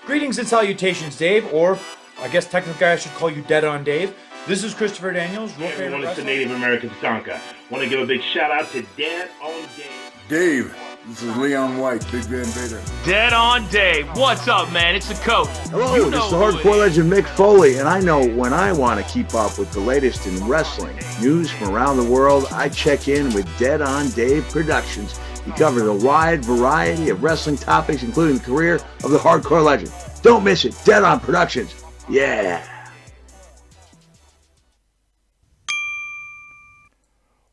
Greetings and salutations, Dave, or I guess technically I should call you Dead on Dave. This is Christopher Daniels. Hey everyone, it's the Native American Tonka. Want to give a big shout out to Dead on Dave. Dave, this is Leon White, Big Van Vader. Dead on Dave. What's up, man? It's the coach. Hello, this is the hardcore legend Mick Foley, and I know when I want to keep up with the latest in wrestling news from around the world, I check in with Dead on Dave Productions. He covers a wide variety of wrestling topics, including the career of the hardcore legend. Don't miss it. Dead on Productions. Yeah.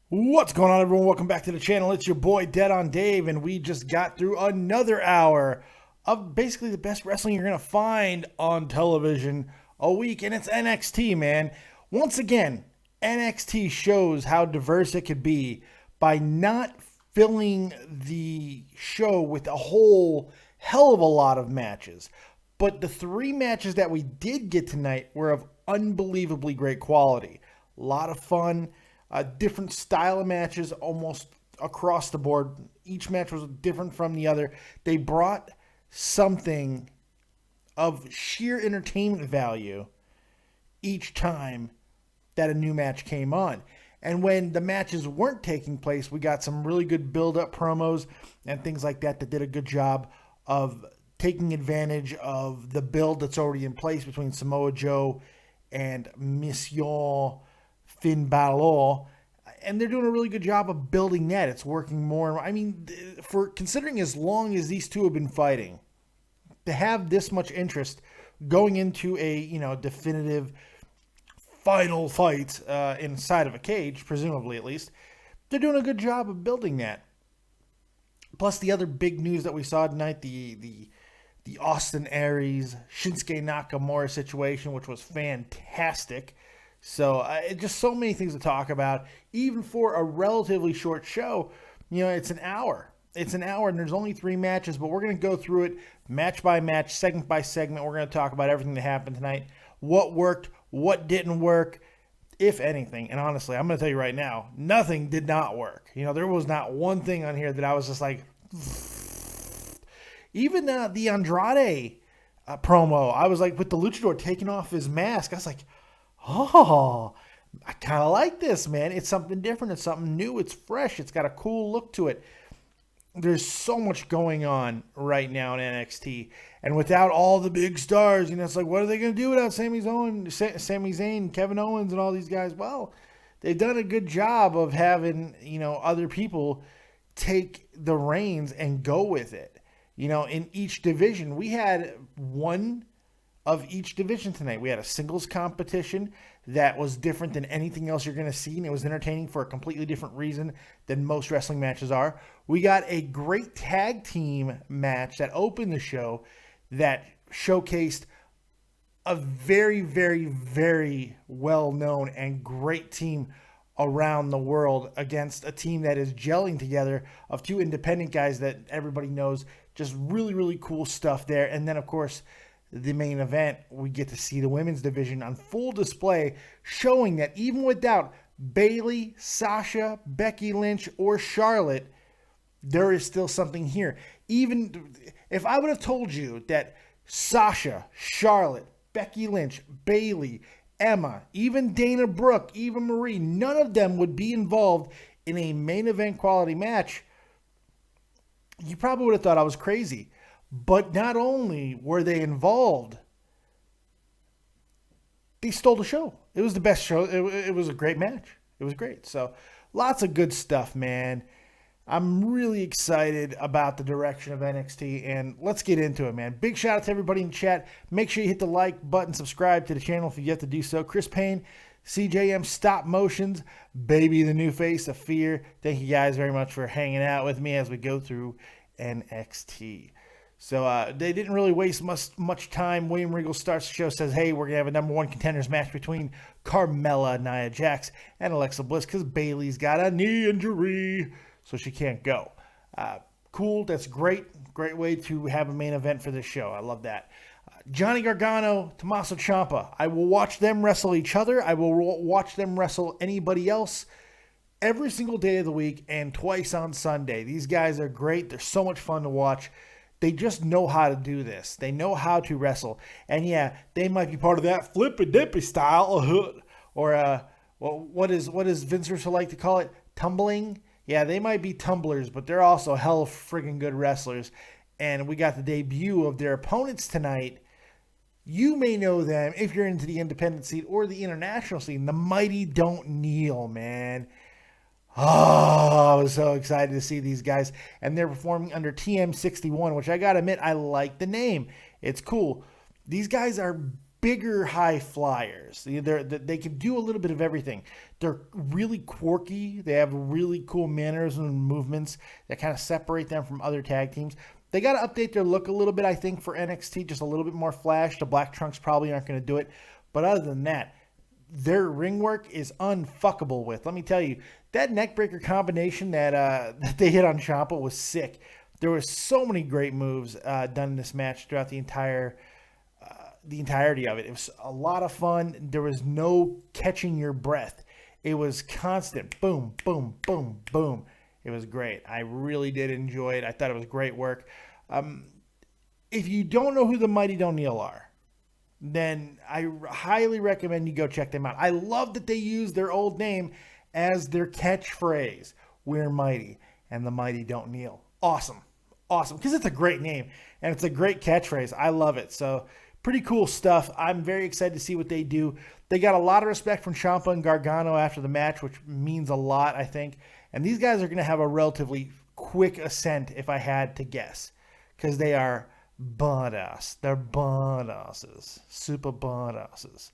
What's going on, everyone? Welcome back to the channel. It's your boy Dead on Dave, and we just got through another hour of basically the best wrestling you're going to find on television a week, and it's NXT, man. Once again, NXT shows how diverse it could be by not filling the show with a whole hell of a lot of matches. But the three matches that we did get tonight were of unbelievably great quality. A lot of fun. Different style of matches almost across the board. Each match was different from the other. They brought something of sheer entertainment value each time that a new match came on. And when the matches weren't taking place, we got some really good build-up promos and things like that that did a good job of taking advantage of the build that's already in place between Samoa Joe and Monsieur Finn Balor, and they're doing a really good job of building that. It's working more. I mean, for considering as long as these two have been fighting, to have this much interest going into a definitive final fight inside of a cage, presumably at least, they're doing a good job of building that. Plus, the other big news that we saw tonight, the Austin Aries Shinsuke Nakamura situation, which was fantastic. So just so many things to talk about, even for a relatively short show. It's an hour. It's an hour, and there's only three matches, but we're going to go through it match by match, segment by segment. We're going to talk about everything that happened tonight, what worked, what didn't work, if anything. And honestly, I'm going to tell you right now, nothing did not work. There was not one thing on here that I was just like, even the Andrade promo, I was like, with the luchador taking off his mask, I was like, oh, I kind of like this, man. It's something different. It's something new. It's fresh. It's got a cool look to it. There's so much going on right now in NXT. And without all the big stars, it's like, what are they going to do without Sami Zayn, Kevin Owens, and all these guys? Well, they've done a good job of having, other people take the reins and go with it. In each division, we had one of each division tonight. We had a singles competition that was different than anything else you're going to see, and it was entertaining for a completely different reason than most wrestling matches are. We got a great tag team match that opened the show that showcased a very, very, very well-known and great team around the world against a team that is gelling together of two independent guys that everybody knows. Just really, really cool stuff there. And then, of course, the main event, we get to see the women's division on full display, showing that even without Bayley, Sasha, Becky Lynch, or Charlotte, there is still something here. Even if I would have told you that Sasha, Charlotte, Becky Lynch, Bayley, Emma, even Dana Brooke, even Marie, none of them would be involved in a main event quality match, you probably would have thought I was crazy. But not only were they involved, they stole the show. It was the best show. It was a great match. It was great. So lots of good stuff, man. I'm really excited about the direction of NXT, and let's get into it, man. Big shout out to everybody in chat. Make sure you hit the like button, subscribe to the channel if you yet to do so. Chris Payne, CJM Stop Motions, Baby the New Face of Fear. Thank you guys very much for hanging out with me as we go through NXT. So they didn't really waste much time. William Regal starts the show, says, hey, we're going to have a number one contenders match between Carmella, Nia Jax, and Alexa Bliss because Bayley's got a knee injury, so she can't go. Cool. That's great. Great way to have a main event for this show. I love that. Johnny Gargano, Tommaso Ciampa. I will watch them wrestle each other. I will watch them wrestle anybody else every single day of the week and twice on Sunday. These guys are great. They're so much fun to watch. They just know how to do this. They know how to wrestle. And yeah, they might be part of that flippy dippy style, or what is Vince Russo like to call it? Tumbling. Yeah, they might be tumblers, but they're also hell friggin' good wrestlers. And we got the debut of their opponents tonight. You may know them if you're into the independent scene or the international scene. The Mighty Don't Kneel, man. Oh, I was so excited to see these guys. And they're performing under TM61, which I got to admit, I like the name. It's cool. These guys are bigger high flyers. They can do a little bit of everything. They're really quirky. They have really cool mannerisms and movements that kind of separate them from other tag teams. They got to update their look a little bit, I think, for NXT. Just a little bit more flash. The black trunks probably aren't going to do it. But other than that, their ring work is unfuckable with. Let me tell you, that neckbreaker combination that they hit on Ciampa was sick. There were so many great moves done in this match throughout the entirety of it. It was a lot of fun. There was no catching your breath. It was constant. Boom, boom, boom, boom. It was great. I really did enjoy it. I thought it was great work. If you don't know who the Mighty Don't Kneel are, then I highly recommend you go check them out. I love that they use their old name as their catchphrase. We're mighty, and the mighty don't kneel. Awesome. Awesome. Because it's a great name, and it's a great catchphrase. I love it. So, pretty cool stuff. I'm very excited to see what they do. They got a lot of respect from Ciampa and Gargano after the match, which means a lot, I think. And these guys are going to have a relatively quick ascent, if I had to guess, because they are badasses. They're badasses. Super badasses.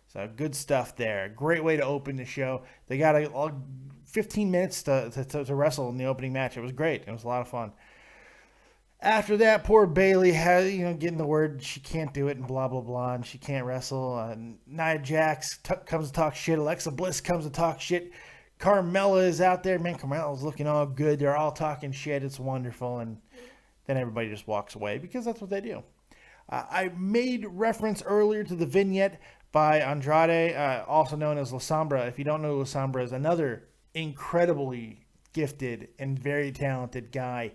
So good stuff there. Great way to open the show. They got 15 minutes to wrestle in the opening match. It was great. It was a lot of fun. After that, poor Bayley had, getting the word she can't do it and blah, blah, blah, and she can't wrestle. Nia Jax comes to talk shit. Alexa Bliss comes to talk shit. Carmella is out there. Man, Carmella's looking all good. They're all talking shit. It's wonderful. And then everybody just walks away because that's what they do. I made reference earlier to the vignette by Andrade, also known as La Sombra. If you don't know, La Sombra is another incredibly gifted and very talented guy.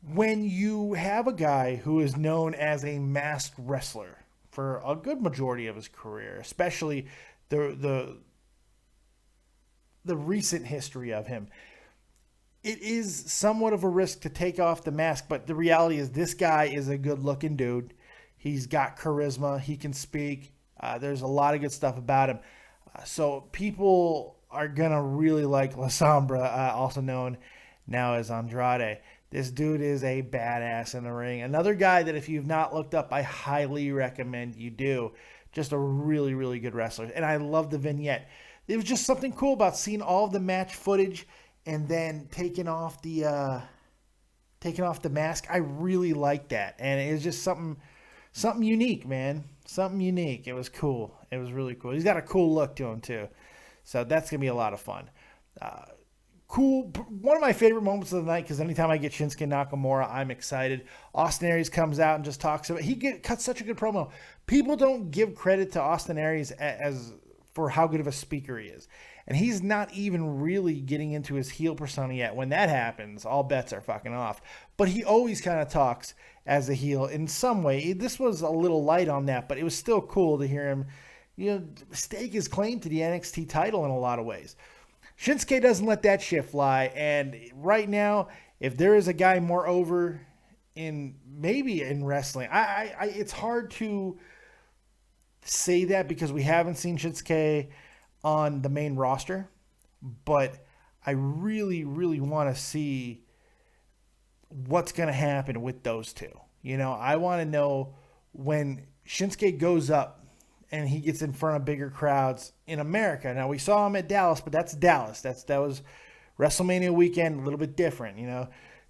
When you have a guy who is known as a masked wrestler for a good majority of his career, especially the recent history of him, it is somewhat of a risk to take off the mask, but the reality is this guy is a good-looking dude. He's got charisma. He can speak. There's a lot of good stuff about him. So people are going to really like La Sombra, also known now as Andrade. This dude is a badass in the ring. Another guy that if you've not looked up, I highly recommend you do. Just a really, really good wrestler. And I love the vignette. There was just something cool about seeing all of the match footage and then taking off the mask. I really like that. And it was just something unique, man. Something unique. It was cool. It was really cool. He's got a cool look to him, too. So that's going to be a lot of fun. Cool. One of my favorite moments of the night, because anytime I get Shinsuke Nakamura, I'm excited. Austin Aries comes out and just talks about it. Cuts such a good promo. People don't give credit to Austin Aries as for how good of a speaker he is. And he's not even really getting into his heel persona yet. When that happens, all bets are fucking off. But he always kind of talks as a heel in some way. This was a little light on that, but it was still cool to hear him, stake his claim to the NXT title in a lot of ways. Shinsuke doesn't let that shit fly. And right now, if there is a guy more over in wrestling, it's hard to say that because we haven't seen Shinsuke on the main roster, but I really, really want to see what's going to happen with those two. I want to know when Shinsuke goes up and he gets in front of bigger crowds in America. Now, we saw him at Dallas, but that's Dallas. That was WrestleMania weekend, a little bit different,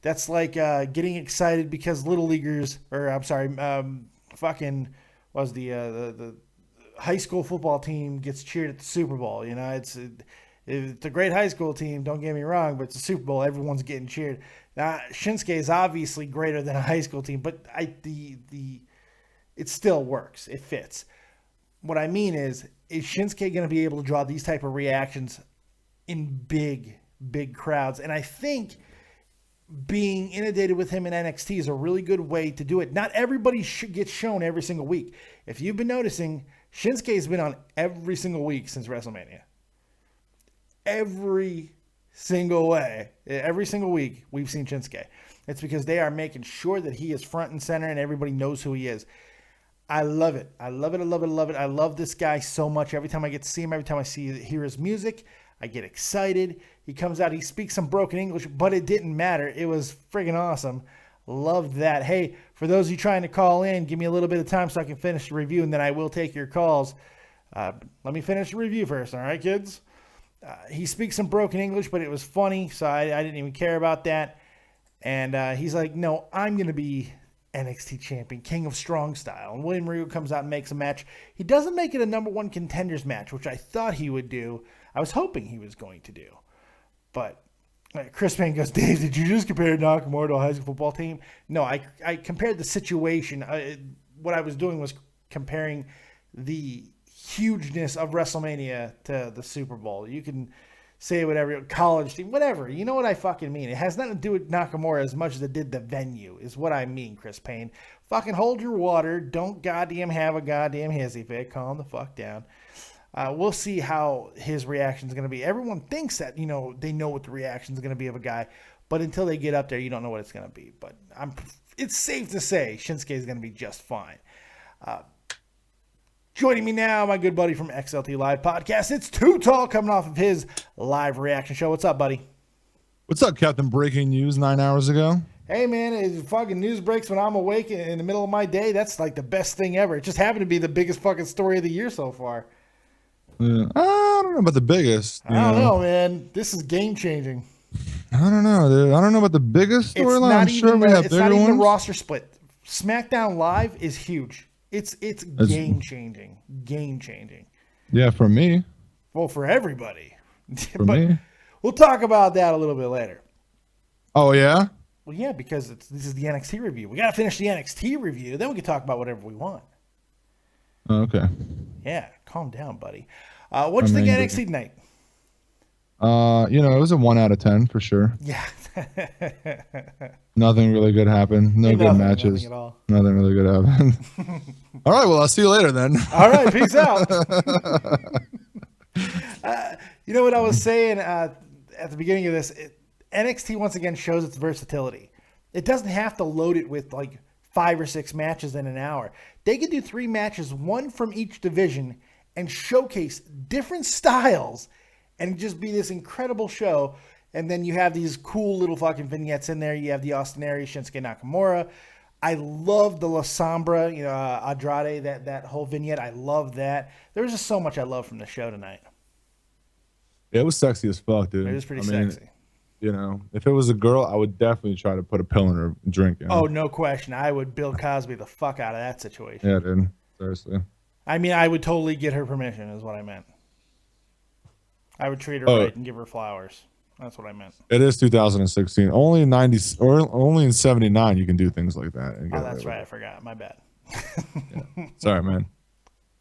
That's like getting excited because Little Leaguers, the high school football team gets cheered at the Super Bowl. It's a great high school team, don't get me wrong, but it's a Super Bowl. Everyone's getting cheered. Now, Shinsuke is obviously greater than a high school team, but it still works. It fits. What I mean is Shinsuke going to be able to draw these type of reactions in big, big crowds? And I think being inundated with him in NXT is a really good way to do it. Not everybody gets shown every single week. If you've been noticing, Shinsuke's been on every single week since WrestleMania. Every single week we've seen Shinsuke. It's because they are making sure that he is front and center and everybody knows who he is. I love it. I love it. I love it. I love it. I love this guy so much. Every time I get to see him, every time I hear his music, I get excited. He comes out, he speaks some broken English, but it didn't matter. It was friggin' awesome. Love that. Hey, for those of you trying to call in, give me a little bit of time so I can finish the review, and then I will take your calls. Let me finish the review first, all right, kids? He speaks some broken English, but it was funny, so I didn't even care about that. And he's like, no, I'm going to be NXT champion, King of Strong Style. And William Regal comes out and makes a match. He doesn't make it a number one contenders match, which I thought he would do. I was hoping he was going to do. But Chris Payne goes, Dave, did you just compare Nakamura to a high school football team? No, I compared the situation. What I was doing was comparing the hugeness of WrestleMania to the Super Bowl. You can say whatever, college team, whatever. You know what I fucking mean. It has nothing to do with Nakamura as much as it did the venue, is what I mean, Chris Payne. Fucking hold your water. Don't goddamn have a goddamn hissy fit. Calm the fuck down. We'll see how his reaction is going to be. Everyone thinks that, they know what the reaction is going to be of a guy, but until they get up there, you don't know what it's going to be. But it's safe to say Shinsuke is going to be just fine. Joining me now, my good buddy from XLT Live Podcast. It's Too Tall coming off of his live reaction show. What's up, buddy? What's up, Captain? Breaking news 9 hours ago. Hey, man, it fucking news breaks when I'm awake in the middle of my day. That's like the best thing ever. It just happened to be the biggest fucking story of the year so far. I don't know about the biggest. I don't know, man. This is game changing. I don't know, dude. I don't know about the biggest storyline. I'm sure we have bigger ones. It's not even a roster split. SmackDown Live is huge. It's game changing. Game changing. Yeah, for me. Well, for everybody. For me. We'll talk about that a little bit later. Oh, yeah? Well, yeah, because this is the NXT review. We got to finish the NXT review. Then we can talk about whatever we want. Oh, okay. Yeah, calm down, buddy. What you think of NXT tonight? It was a 1 out of 10 for sure. Yeah. Nothing really good happened. No good matches. Nothing really good happened. All right, well, I'll see you later then. All right, peace out. You know what I was saying at the beginning of this? NXT once again shows its versatility. It doesn't have to load it with like 5 or 6 matches in an hour. They can do 3 matches, 1 from each division, and showcase different styles and just be this incredible show. And then you have these cool little fucking vignettes in there. You have the Austin Aries, Shinsuke Nakamura. I love the La Sombra, Andrade, that whole vignette. I love that. There was just so much I love from the show tonight. Yeah, it was sexy as fuck, dude. It was pretty sexy. If it was a girl, I would definitely try to put a pill in her drink. Oh, no question. I would Bill Cosby the fuck out of that situation. Yeah, dude. Seriously. I mean, I would totally get her permission is what I meant. I would treat her right and give her flowers. That's what I meant. It is 2016. Only in 90s or only in 79 you can do things like that. Oh, that's right. I forgot. My bad. Yeah. Sorry, man.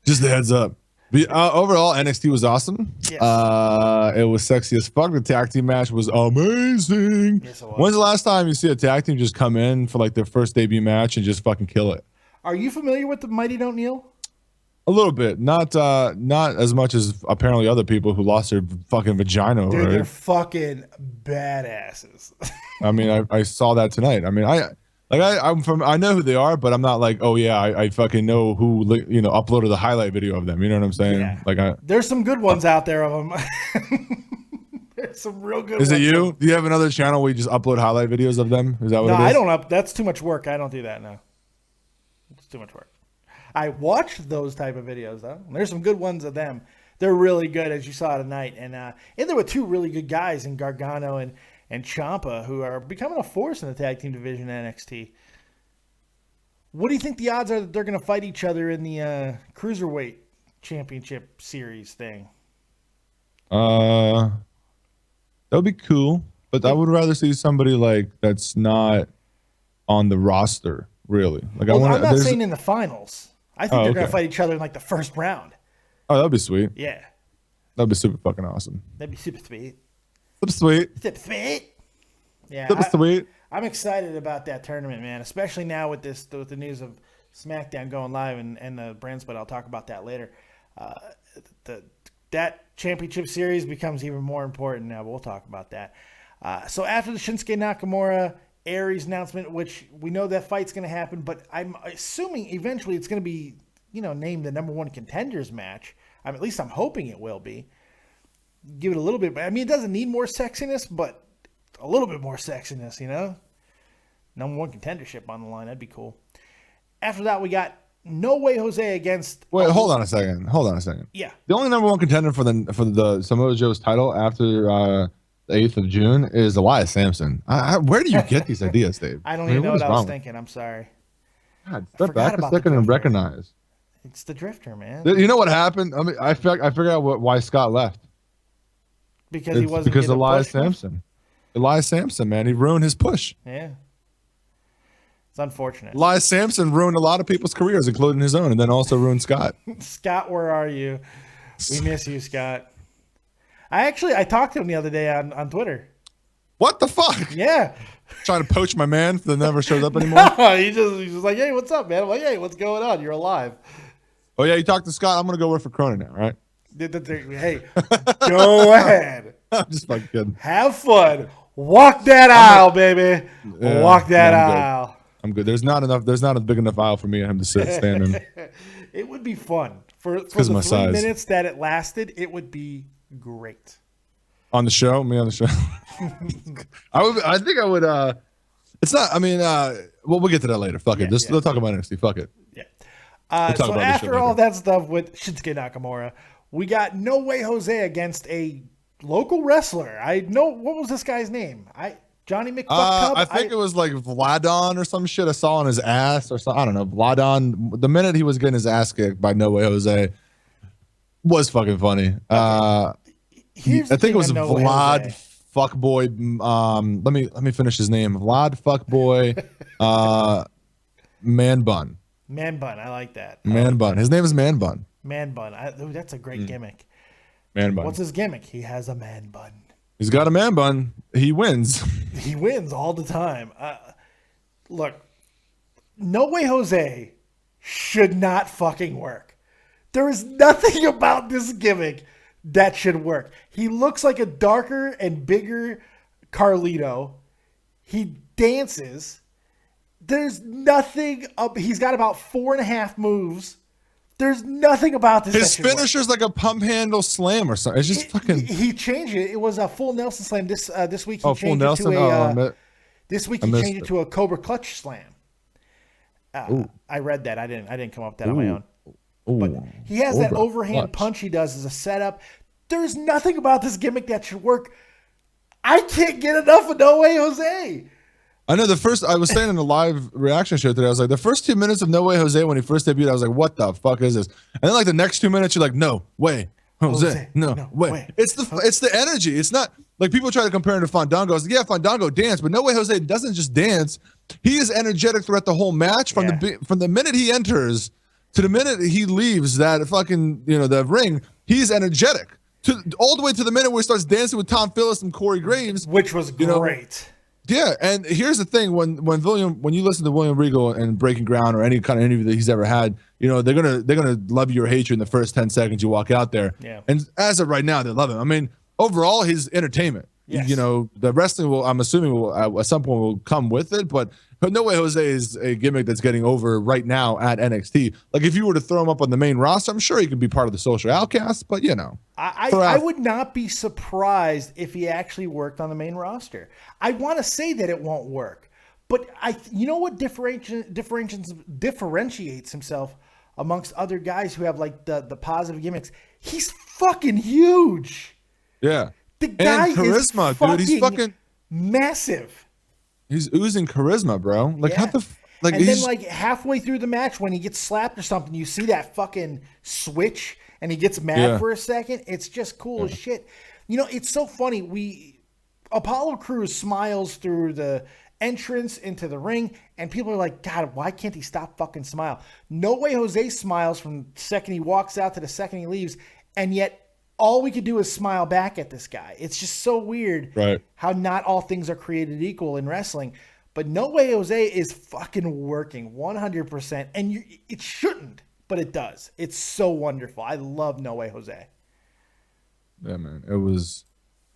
Just a heads up. Overall, NXT was awesome. Yes. It was sexy as fuck. The tag team match was amazing. Yes, it was. When's the last time you see a tag team just come in for like their first debut match and just fucking kill it? Are you familiar with the Mighty Don't Kneel? A little bit, not as much as apparently other people who lost their fucking vagina. Dude, right? they're fucking badasses. I mean, I saw that tonight. I mean, I know who they are, but I'm not like, oh yeah, I fucking know who uploaded the highlight video of them. You know what I'm saying? Yeah. There's some good ones out there of them. There's some real good ones. Is it you? Do you have another channel where you just upload highlight videos of them? Is that what it is? No, I don't that's too much work. I don't do that now. It's too much work. I watched those type of videos though. There's some good ones of them. They're really good, as you saw tonight. And there were 2 really good guys in Gargano and Ciampa who are becoming a force in the tag team division in NXT. What do you think the odds are that they're going to fight each other in the Cruiserweight Championship Series thing? That would be cool, but I would rather see somebody like that's not on the roster, really. Like I'm not saying in the finals. I think they're going to fight each other in like the first round. Oh, that'd be sweet. Yeah. That'd be super fucking awesome. That'd be super sweet. Super sweet. Super sweet. Yeah, That was sweet. I'm excited about that tournament, man. Especially now with the news of SmackDown going live and the brand split. I'll talk about that later. That championship series becomes even more important now. But we'll talk about that. So after the Shinsuke Nakamura Aries announcement, which we know that fight's going to happen, but I'm assuming eventually it's going to be, named the #1 contenders match. At least I'm hoping it will be. Give it a little bit. I mean, it doesn't need more sexiness, but a little bit more sexiness, #1 contendership on the line. That'd be cool. After that, we got No Way Jose against. Wait, hold on a second. Yeah. The only #1 contender for the Samoa Joe's title after the 8th of June is Elias Sampson. Where do you get these ideas, Dave? I don't even know what I was thinking. I'm sorry. God, step back a second and recognize. It's the Drifter, man. You know what happened? I mean, I figured out why Scott left. Because he wasn't because getting Elias pushed with? Sampson. Elias Sampson, man, he ruined his push. Yeah. It's unfortunate. Elias Sampson ruined a lot of people's careers, including his own, and then also ruined Scott. Scott, where are you? We miss you, Scott. I talked to him the other day on Twitter. What the fuck? Yeah. Trying to poach my man that never shows up anymore? No, he's just like, hey, what's up, man? I'm like, hey, what's going on? You're alive. Oh, yeah, you talked to Scott. I'm going to go work for Cronin now, right? Hey, go ahead. I'm just fucking kidding. Have fun. Walk that aisle, baby. Walk that aisle. I'm good. There's not a big enough aisle for me and him to stand in. It would be fun. For the 3 size. minutes that it lasted, it would be great. On the show? Me on the show? I think I would. It's not, I mean, we'll get to that later. Fuck it. Let's talk about NXT. Fuck it. Yeah. So after all that stuff with Shinsuke Nakamura, we got No Way Jose against a local wrestler. I know, what was this guy's name? Johnny McFucktub? I think it was like Vladon or some shit I saw on his ass or something. I don't know. Vladon, the minute he was getting his ass kicked by No Way Jose was fucking funny. I think it was Vlad Fuckboy. Let me finish his name. Vlad Fuckboy Man Bun. Man Bun. I like that. Man Bun. His name is Man Bun. Man Bun. That's a great gimmick. Man Bun. What's his gimmick? He has a man bun. He's got a man bun. He wins. He wins all the time. Look, No Way Jose should not fucking work. There is nothing about this gimmick that should work. He looks like a darker and bigger Carlito. He dances. There's nothing up. He's got about 4.5 moves. There's nothing about this. His finisher's like a pump handle slam or something. It's just fucking. He changed it. It was a full Nelson slam. This week he changed full Nelson. it to a. This week he changed it to a Cobra Clutch slam. I read that. I didn't come up with that on my own. But he has that overhand punch he does as a setup. There's nothing about this gimmick that should work. I can't get enough of No Way Jose. I know I was saying in the live reaction show today, I was like, the first 2 minutes of No Way Jose when he first debuted, I was like, what the fuck is this? And then like the next 2 minutes, you're like, no way, Jose, no way. It's the energy. It's not like people try to compare him to Fandango. I was like, yeah, Fandango dance, but No Way Jose doesn't just dance. He is energetic throughout the whole match from the minute he enters to the minute he leaves that fucking, the ring. He's energetic all the way to the minute where he starts dancing with Tom Phillips and Corey Graves, which was great. Yeah, and here's the thing: when you listen to William Regal and Breaking Ground or any kind of interview that he's ever had, they're gonna love you or hate you in the first 10 seconds you walk out there. Yeah. And as of right now, they love him. I mean, overall, he's entertainment. Yes. The wrestling I'm assuming will at some point will come with it, but No Way Jose is a gimmick that's getting over right now at NXT. Like if you were to throw him up on the main roster, I'm sure he could be part of the Social Outcasts, but I would not be surprised if he actually worked on the main roster. I want to say that it won't work, but what differentiates himself amongst other guys who have like the positive gimmicks. He's fucking huge. Yeah. The guy charisma, is fucking, dude. He's fucking massive. He's oozing charisma, bro. Like how the like. And then like halfway through the match, when he gets slapped or something, you see that fucking switch, and he gets mad for a second. It's just cool as shit. It's so funny. Apollo Crews smiles through the entrance into the ring, and people are like, God, why can't he stop fucking smile? No Way Jose smiles from the second he walks out to the second he leaves, and yet all we could do is smile back at this guy. It's just so weird how not all things are created equal in wrestling. But No Way Jose is fucking working 100%. And it shouldn't, but it does. It's so wonderful. I love No Way Jose. Yeah, man.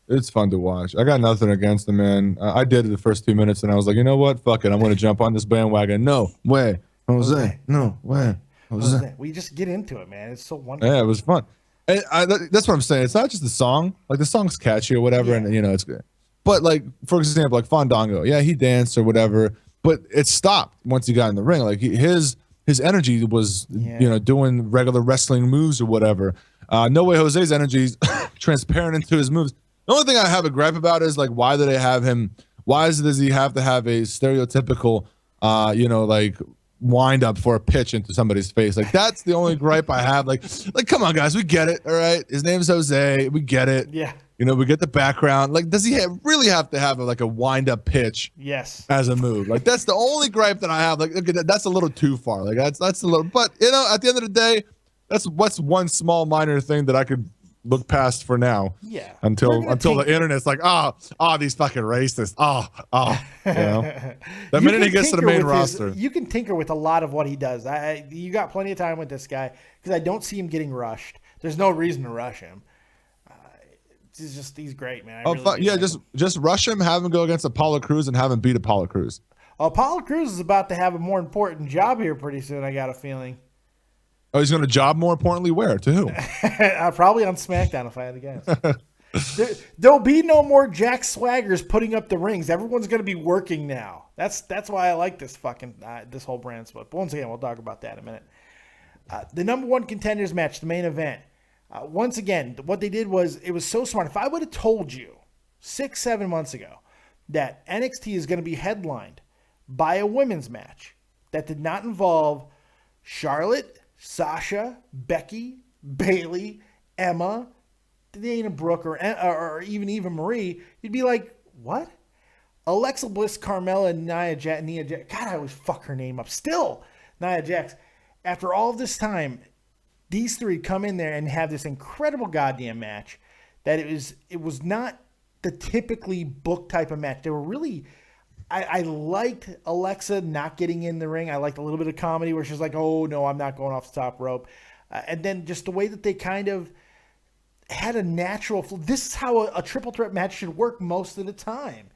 It's fun to watch. I got nothing against him, man. I did it the first 2 minutes, and I was like, you know what? Fuck it. I'm going to jump on this bandwagon. No way, Jose. No way, Jose. We just get into it, man. It's so wonderful. Yeah, it was fun. And that's what I'm saying. It's not just the song. Like, the song's catchy or whatever, and, you know, it's good. But, like, for example, like Fandango. Yeah, he danced or whatever, but it stopped once he got in the ring. Like, his energy was, you know, doing regular wrestling moves or whatever. No Way Jose's energy is transparent into his moves. The only thing I have a gripe about is, like, why do they have him? Does he have to have a stereotypical, you know, like, wind up for a pitch into somebody's face? Like, that's the only gripe I have. Like, come on, guys, we get it. All right, his name's Jose. We get it. Yeah. You know, we get the background. Like, does he really have to have like a wind up pitch? Yes. As a move. Like, that's the only gripe that I have. Like, okay, that's a little too far. Like, that's a little. But you know, at the end of the day, what's one small minor thing that I could look past for now. Yeah. Until the internet's like, these fucking racists. You know. The minute he gets to the main roster. You can tinker with a lot of what he does. You got plenty of time with this guy because I don't see him getting rushed. There's no reason to rush him. He's great, man. Just rush him, have him go against Apollo Crews, and have him beat Apollo Crews. Apollo Crews is about to have a more important job here pretty soon, I got a feeling. Oh, he's going to job more importantly where? To who? Probably on SmackDown, if I had to guess. There'll be no more Jack Swaggers putting up the rings. Everyone's going to be working now. That's why I like this this whole brand split. But once again, we'll talk about that in a minute. The number one contenders match, the main event. Once again, what they did was, it was so smart. If I would have told you 6-7 months ago that NXT is going to be headlined by a women's match that did not involve Charlotte, Sasha, Becky, Bayley, Emma, Dana Brooke, or even Eva Marie, you'd be like, what? Alexa Bliss, Carmella, and Nia Jax. God, I always fuck her name up. Still, Nia Jax. After all of this time, these three come in there and have this incredible goddamn match that it was not the typically booked type of match. They were really, I liked Alexa not getting in the ring. I liked a little bit of comedy where she's like, oh no, I'm not going off the top rope. And then just the way that they kind of had a natural flow. This is how a triple threat match should work most of the time.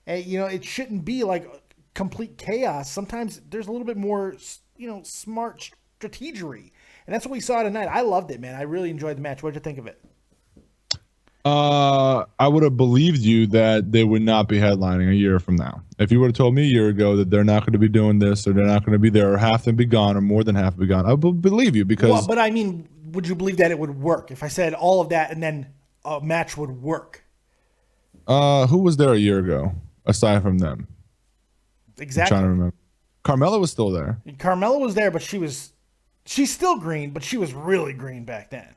And, you know, it shouldn't be like complete chaos. Sometimes there's a little bit more, you know, smart strategery. And that's what we saw tonight. I loved it, man. I really enjoyed the match. What'd you think of it? I would have believed you that they would not be headlining a year from now. If you would have told me a year ago that they're not going to be doing this, or they're not going to be there, or half them be gone, or more than half be gone, I would believe you because. Well, but I mean, would you believe that it would work if I said all of that and then a match would work? Who was there a year ago aside from them? Exactly. I'm trying to remember. Carmella was still there. Carmella was there, but she's still green, but she was really green back then.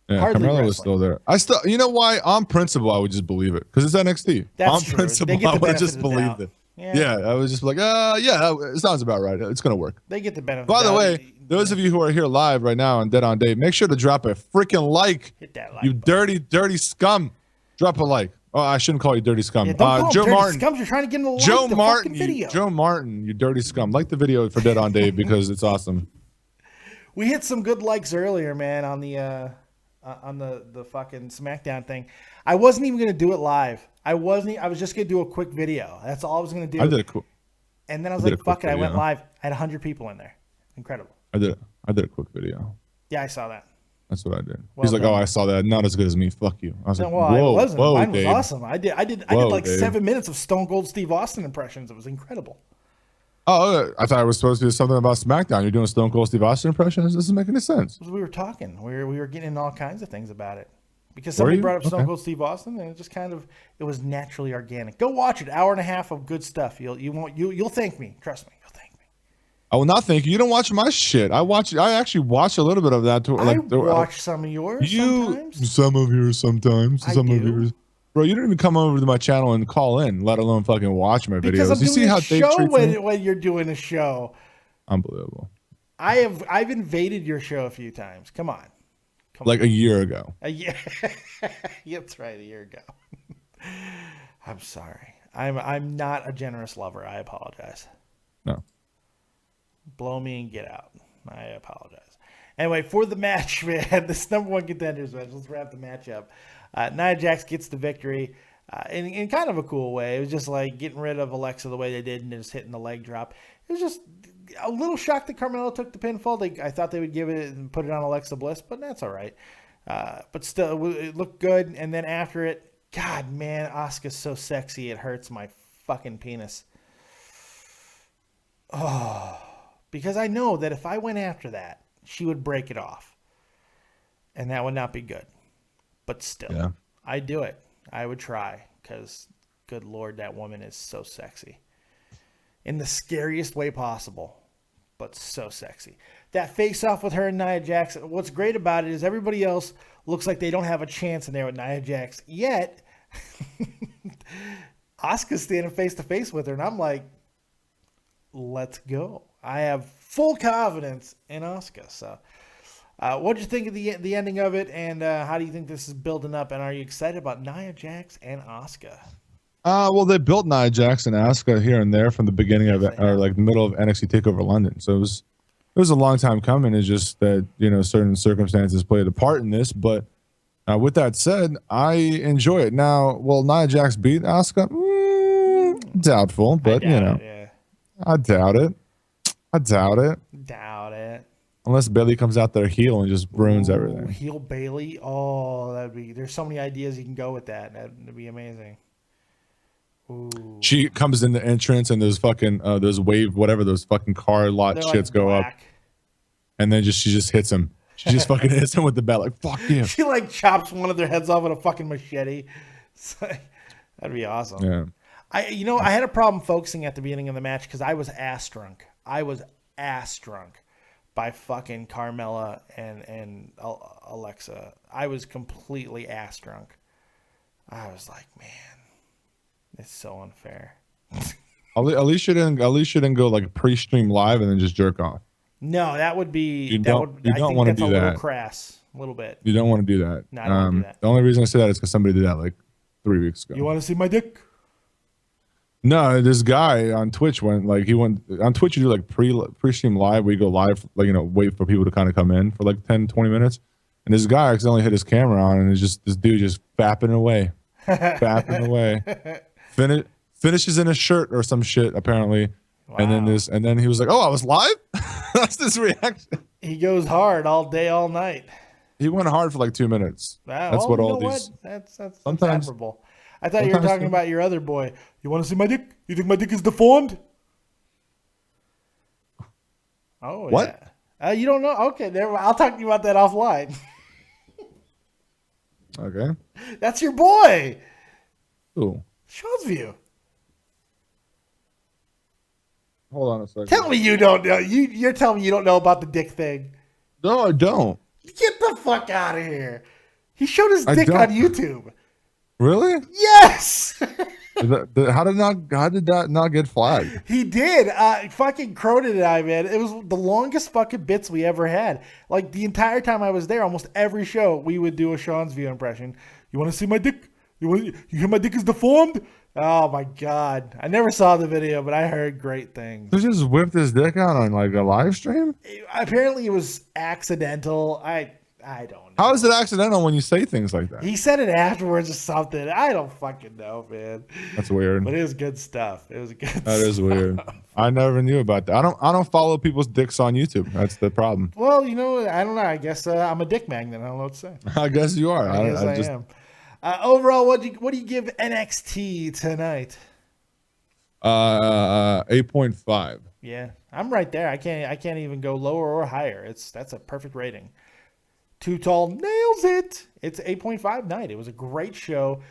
Yeah, Hardly Carmella was still there. You know why? On principle, I would just believe it because it's NXT. That's on true. Principle, I would just believe it. Yeah, I was just like, it sounds about right. It's gonna work. They get the benefit. By the way, those of you who are here live right now on Dead on Dave, make sure to drop a freaking like. Hit that like. You dirty scum. Drop a like. Oh, I shouldn't call you dirty scum. Yeah, don't call Joe dirty Martin. Scums. You're trying to get him to like Joe the Martin. fucking video. Joe Martin, you dirty scum. Like the video for Dead on Dave because it's awesome. We hit some good likes earlier, man, on the fucking SmackDown thing. I wasn't even gonna do it live. I was just gonna do a quick video. That's all I was gonna do. I did it cool. And then I was like, fuck it. I went live. I had 100 people in there. Incredible. I did a quick video. Yeah, I saw that. That's what I did. Well He's like, done. I saw that. Not as good as me. Fuck you. I was like, well, whoa, I wasn't. whoa, Mine was Dave. awesome. I did like Dave. 7 minutes of Stone Cold Steve Austin impressions. It was incredible. Oh, I thought I was supposed to do something about SmackDown. You're doing Stone Cold Steve Austin impressions? This doesn't make any sense. We were talking. We were getting into all kinds of things about it. Because somebody brought up Stone Cold Steve Austin, and it just it was naturally organic. Go watch it. Hour and a half of good stuff. You'll thank me. Trust me. You'll thank me. I will not thank you. You don't watch my shit. I actually watch a little bit of that. I watch some of yours sometimes. Some of yours sometimes. Some of yours. Bro, you didn't even come over to my channel and call in, let alone fucking watch my videos. Because I'm you see how doing a show when you're doing a show. Unbelievable. I've invaded your show a few times. Come on. like a year ago. A year. That's right, a year ago. I'm sorry. I'm not a generous lover. I apologize. No. Blow me and get out. I apologize. Anyway, for the match, man, this number one contenders match. Let's wrap the match up. Nia Jax gets the victory in kind of a cool way. It was just like getting rid of Alexa the way they did and just hitting the leg drop. It was just a little shocked that Carmella took the pinfall. I thought they would give it and put it on Alexa Bliss, but that's all right. But still, it looked good. And then after it, God, man, Asuka's so sexy. It hurts my fucking penis. Oh, because I know that if I went after that, she would break it off. And that would not be good. But still, yeah. I'd do it. I would try because, good Lord, that woman is so sexy. In the scariest way possible, but so sexy. That face-off with her and Nia Jax, what's great about it is everybody else looks like they don't have a chance in there with Nia Jax. Yet, Asuka's standing face-to-face with her, and I'm like, let's go. I have full confidence in Asuka. So, what did you think of the ending of it, and how do you think this is building up? And are you excited about Nia Jax and Asuka? Well, they built Nia Jax and Asuka here and there from the beginning of it, or like the middle of NXT Takeover London. So it was a long time coming. It's just that certain circumstances played a part in this. But with that said, I enjoy it. Now, will Nia Jax beat Asuka? Doubtful, but I doubt it. I doubt it. Doubt it. Unless Bayley comes out there heel and just ruins everything. Heel Bayley? Oh, there's so many ideas you can go with that. That'd be amazing. Ooh. She comes in the entrance and those fucking those wave whatever those fucking car lot They're shits like up, black. And then she just hits him. She just fucking hits him with the bat like fuck you. She like chops one of their heads off with a fucking machete. That'd be awesome. Yeah. I had a problem focusing at the beginning of the match because I was ass drunk. I was ass drunk by fucking Carmella and Alexa. I was completely ass drunk. I was like, man, it's so unfair. At least you didn't go like pre-stream live and then just jerk off. No, that would be. You don't want to do that. A little crass, a little bit. You don't want to do that. No, I don't want to do that. The only reason I say that is because somebody did that like 3 weeks ago. You want to see my dick? No, this guy on Twitch went on Twitch. You do like pre-stream live. We go live, like wait for people to kind of come in for like 10-20 minutes. And this guy accidentally hit his camera on, and it's just this dude just fapping away, finishes in a shirt or some shit apparently. Wow. And then he was like, "Oh, I was live." That's this reaction. He goes hard all day, all night. He went hard for like 2 minutes. That's what all these. That's sometimes admirable. I thought you were talking about your other boy. You want to see my dick? You think my dick is deformed? Oh, what? Yeah. You don't know? Okay, I'll talk to you about that offline. Okay. That's your boy. Who? Sean's View. Hold on a second. Tell me you don't know. You're telling me you don't know about the dick thing. No, I don't. Get the fuck out of here. He showed his dick on YouTube. Really? Yes. How did that not get flagged? He did. Fucking Cronin and I, man. It was the longest fucking bits we ever had. Like the entire time I was there, almost every show we would do a Sean's View impression. You want to see my dick? You hear my dick is deformed? Oh my god! I never saw the video, but I heard great things. He just whipped his dick out on like a live stream. Apparently, it was accidental. I don't know. How is it accidental when you say things like that? He said it afterwards or something. I don't fucking know, man. That's weird. But it was good stuff. It was good stuff. That is weird. I never knew about that. I don't follow people's dicks on YouTube. That's the problem. Well, I don't know. I guess I'm a dick magnet. I don't know what to say. I guess you are. I am. Overall, what do you give NXT tonight? 8.5. Yeah, I'm right there. I can't even go lower or higher. That's a perfect rating. Too Tall nails it. It's 8.5 night. It was a great show.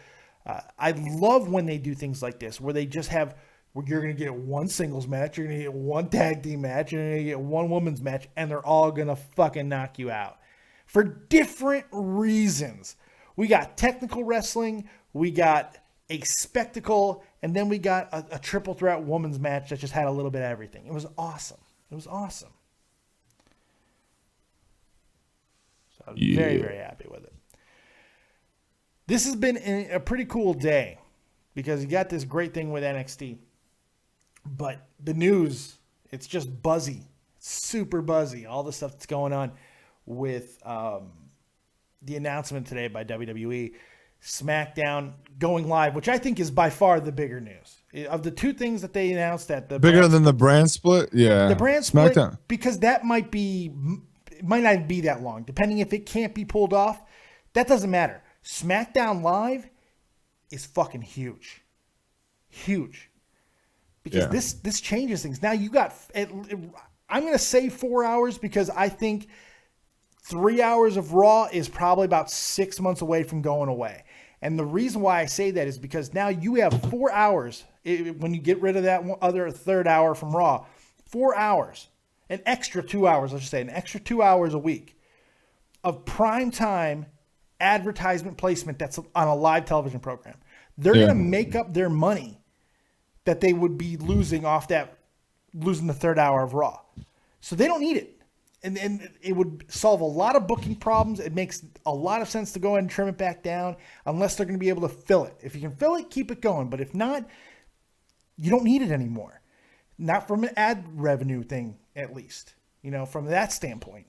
I love when they do things like this, where they just have, you're going to get one singles match, you're going to get one tag team match, you're going to get one women's match, and they're all going to fucking knock you out for different reasons. We got technical wrestling, we got a spectacle, and then we got a triple threat women's match that just had a little bit of everything. It was awesome. It was awesome. So I was very, very happy with it. This has been a pretty cool day because you got this great thing with NXT. But the news, it's just buzzy. It's super buzzy. All the stuff that's going on with the announcement today by WWE. SmackDown going live, which I think is by far the bigger news. Of the two things that they announced at the bigger than the brand split, yeah. The brand split, SmackDown. because that might not be that long. Depending if it can't be pulled off, that doesn't matter. SmackDown Live is fucking huge. Huge. Because this changes things. Now you got, I'm going to say 4 hours because I think 3 hours of Raw is probably about 6 months away from going away. And the reason why I say that is because now you have 4 hours when you get rid of that other third hour from Raw. 4 hours, an extra 2 hours, let's just say, an extra 2 hours a week of prime time advertisement placement that's on a live television program. They're going to make up their money that they would be losing off that, losing the third hour of Raw. So they don't need it. And it would solve a lot of booking problems. It makes a lot of sense to go ahead and trim it back down unless they're going to be able to fill it. If you can fill it, keep it going. But if not, you don't need it anymore. Not from an ad revenue thing, at least. You know, from that standpoint.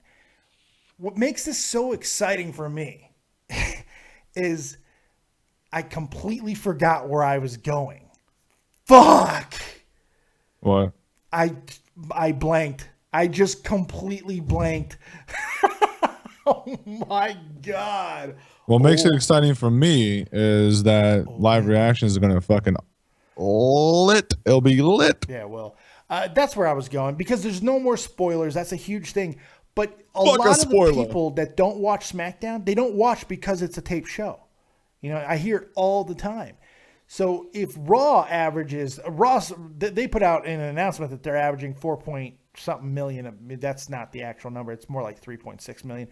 What makes this so exciting for me is I completely forgot where I was going. Fuck! What? I blanked. I just completely blanked. Oh my God. What makes it exciting for me is that live reactions are going to fucking lit. It'll be lit. Yeah, well, that's where I was going because there's no more spoilers. That's a huge thing. But a lot of the people that don't watch SmackDown, they don't watch because it's a taped show. You know, I hear it all the time. So if Raw averages, they put out in an announcement that they're averaging 4-point-something million. I mean, that's not the actual number. It's more like 3.6 million.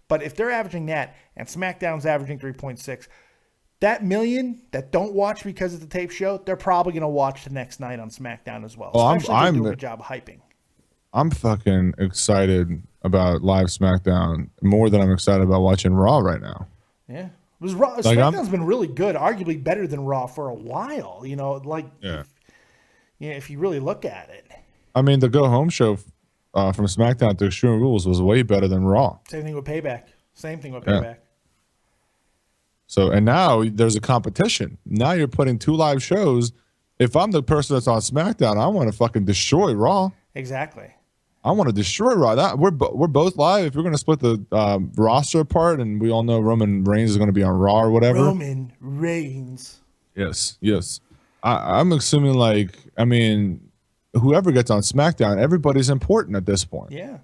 But if they're averaging that and SmackDown's averaging 3.6, that million that don't watch because it's a tape show, they're probably going to watch the next night on SmackDown as well. Well, Especially if they do a good job hyping. I'm fucking excited about live SmackDown more than I'm excited about watching Raw right now. Yeah. SmackDown's been really good, arguably better than Raw for a while. You know, if you really look at it. I mean, the Go Home show from SmackDown to Extreme Rules was way better than Raw. Same thing with Payback. Payback. So, and now there's a competition. Now you're putting two live shows. If I'm the person that's on SmackDown, I want to fucking destroy Raw. Exactly. I want to destroy Raw. We're both live. If we're going to split the roster apart, and we all know Roman Reigns is going to be on Raw or whatever. Roman Reigns. Yes. I'm assuming, whoever gets on SmackDown, everybody's important at this point. Yeah.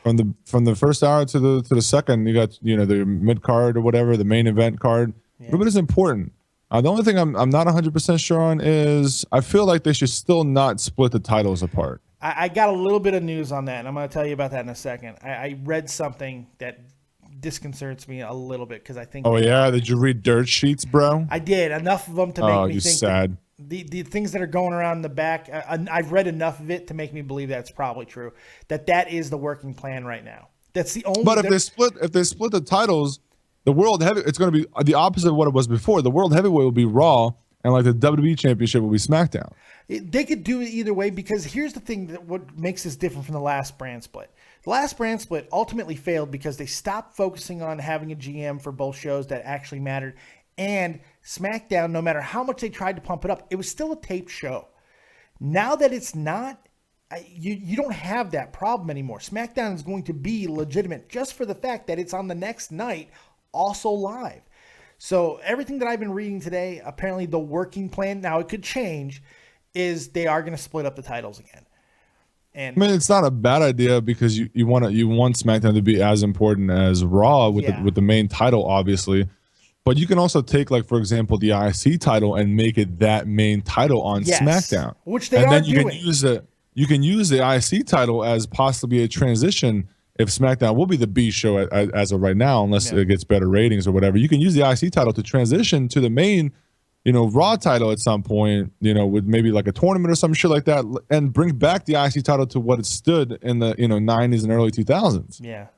From the first hour to the second, you got the mid card or whatever, the main event card. Yeah. Everybody's important. The only thing I'm not 100% sure on is I feel like they should still not split the titles apart. I got a little bit of news on that, and I'm going to tell you about that in a second. I read something that disconcerts me a little bit because I think. Oh yeah, did you read dirt sheets, bro? I did, enough of them to make me think. Sad. The things that are going around in the back, I've read enough of it to make me believe that's probably true. That is the working plan right now. That's the only. But if they split the titles, the world heavy, it's going to be the opposite of what it was before. The world heavyweight will be Raw, and the WWE Championship will be SmackDown. They could do it either way because here's the thing that what makes this different from the last brand split. The last brand split ultimately failed because they stopped focusing on having a GM for both shows that actually mattered. And SmackDown, no matter how much they tried to pump it up, it was still a taped show. Now that it's not, you don't have that problem anymore. SmackDown is going to be legitimate just for the fact that it's on the next night, also live. So everything that I've been reading today, apparently the working plan, now it could change, is they are going to split up the titles again. And I mean, it's not a bad idea because you want SmackDown to be as important as Raw with the main title, obviously. But you can also take, for example, the IC title and make it that main title on SmackDown, which they are doing. You can use the IC title as possibly a transition if SmackDown will be the B show as of right now, unless it gets better ratings or whatever. You can use the IC title to transition to the main, Raw title at some point, with maybe a tournament or some shit like that, and bring back the IC title to what it stood in the 90s and early 2000s. Yeah.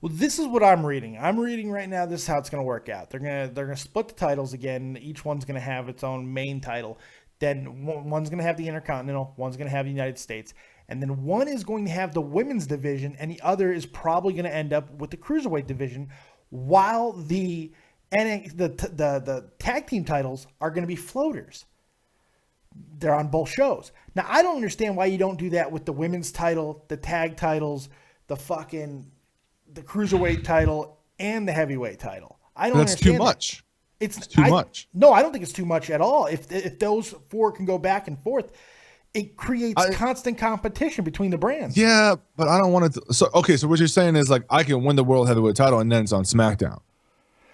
Well, this is what I'm reading. I'm reading right now. This is how it's going to work out. They're gonna split the titles again. Each one's going to have its own main title. Then one's going to have the Intercontinental. One's going to have the United States. And then one is going to have the women's division, and the other is probably going to end up with the cruiserweight division, while the tag team titles are going to be floaters. They're on both shows. Now, I don't understand why you don't do that with the women's title, the tag titles, the cruiserweight title, and the heavyweight title. I don't understand. That's too much. It's too much. No, I don't think it's too much at all. If those four can go back and forth, it creates constant competition between the brands. Yeah, but I don't want to. So what you're saying is like I can win the world heavyweight title and then it's on SmackDown.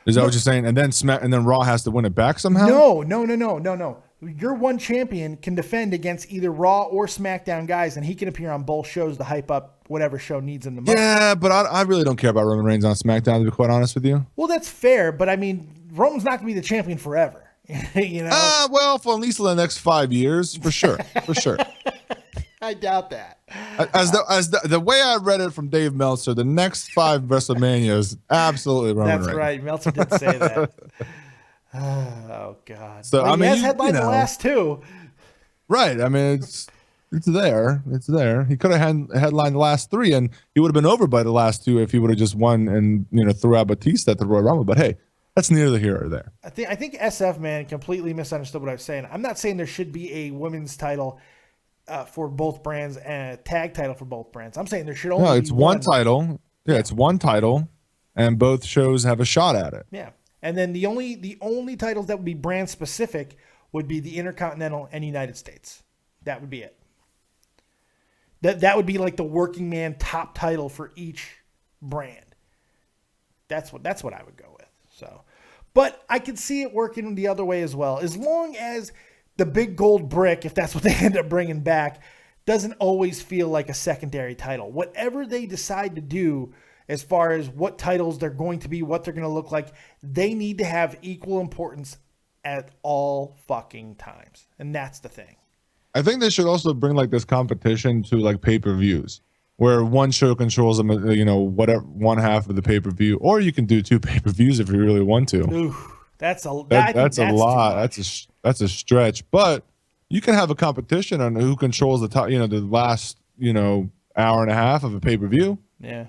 Is that what you're saying? And then Raw has to win it back somehow? No. Your one champion can defend against either Raw or SmackDown guys, and he can appear on both shows to hype up whatever show needs him the most. Yeah, but I really don't care about Roman Reigns on SmackDown, to be quite honest with you. Well, that's fair, but I mean, Roman's not going to be the champion forever. You know? Well, for at least the next 5 years, for sure. I doubt that. As the way I read it from Dave Meltzer, the next 5 WrestleManias, absolutely Roman Reigns. That's right. Meltzer did say that. Oh God! So he has headlined the last 2. Right. I mean, it's there. It's there. He could have headlined the last 3, and he would have been over by the last 2 if he would have just won and threw out Batista at the Royal Rumble. But hey, that's neither here or there. I think SF man completely misunderstood what I was saying. I'm not saying there should be a women's title for both brands and a tag title for both brands. I'm saying there should only it's be one title. Yeah, it's one title, and both shows have a shot at it. Yeah. And then the only titles that would be brand specific would be the Intercontinental and United States. That would be it. That would be like the working man top title for each brand. That's what I would go with. So, but I could see it working the other way as well, as long as the big gold brick, if that's what they end up bringing back, doesn't always feel like a secondary title. Whatever they decide to do, as far as what titles they're going to be, what they're going to look like, they need to have equal importance at all fucking times. And that's the thing. I think they should also bring like this competition to like pay-per-views, where one show controls them, whatever, one half of the pay-per-view, or you can do 2 pay-per-views if you really want to. Ooh, that's a lot. That's a stretch, but you can have a competition on who controls the top, the last, hour and a half of a pay-per-view. Yeah.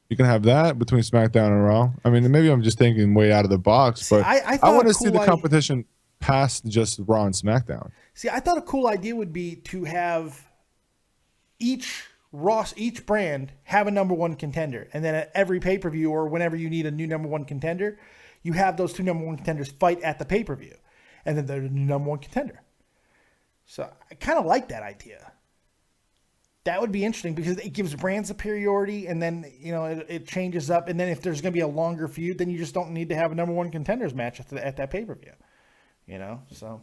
You can have that between SmackDown and Raw. I mean, maybe I'm just thinking way out of the box, but I want to see the competition past just Raw and SmackDown. See, I thought a cool idea would be to have each brand have a number 1 contender, and then at every pay-per-view or whenever you need a new number 1 contender, you have those 2 number 1 contenders fight at the pay-per-view, and then they're the new number 1 contender. So I kind of like that idea. That would be interesting because it gives brand superiority, and then it changes up. And then if there's going to be a longer feud, then you just don't need to have a number 1 contenders match at that pay-per-view. So